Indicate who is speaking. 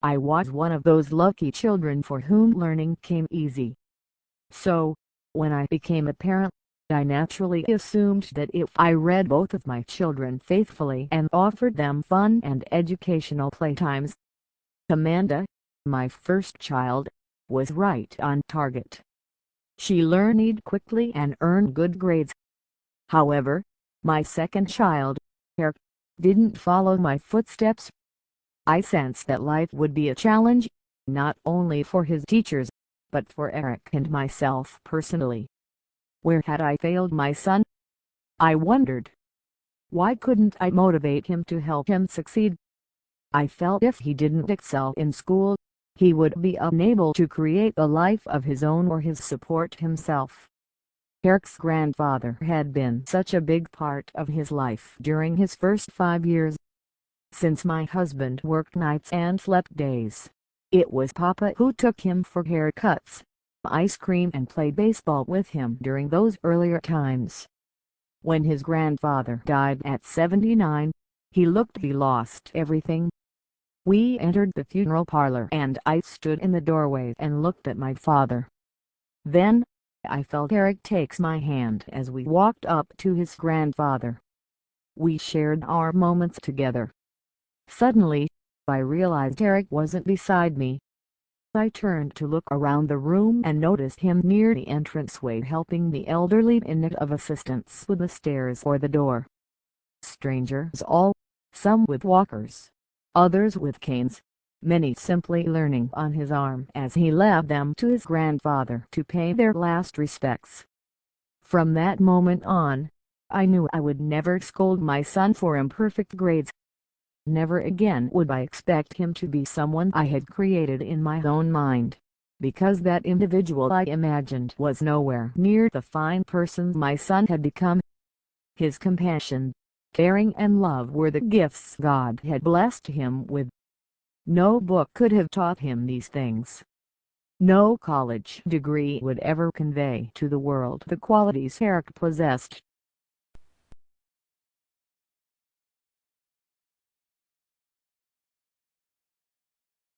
Speaker 1: I was one of those lucky children for whom learning came easy. So, when I became a parent, I naturally assumed that if I read both of my children faithfully and offered them fun and educational playtimes, Amanda, my first child, was right on target. She learned quickly and earned good grades. However, my second child, Eric, didn't follow my footsteps. I sensed that life would be a challenge, not only for his teachers, but for Eric and myself personally. Where had I failed my son? I wondered. Why couldn't I motivate him to help him succeed? I felt if he didn't excel in school, he would be unable to create a life of his own or his support himself. Eric's grandfather had been such a big part of his life during his first 5 years. Since my husband worked nights and slept days, it was Papa who took him for haircuts, ice cream and played baseball with him during those earlier times. When his grandfather died at 79, he lost everything. We entered the funeral parlor and I stood in the doorway and looked at my father. Then, I felt Eric takes my hand as we walked up to his grandfather. We shared our moments together. Suddenly, I realized Eric wasn't beside me. I turned to look around the room and noticed him near the entranceway helping the elderly in need of assistance with the stairs or the door. Strangers all, some with walkers, others with canes, many simply leaning on his arm as he led them to his grandfather to pay their last respects. From that moment on, I knew I would never scold my son for imperfect grades. Never again would I expect him to be someone I had created in my own mind, because that individual I imagined was nowhere near the fine person my son had become. His compassion, caring and love were the gifts God had blessed him with. No book could have taught him these things. No college degree would ever convey to the world the qualities Eric possessed.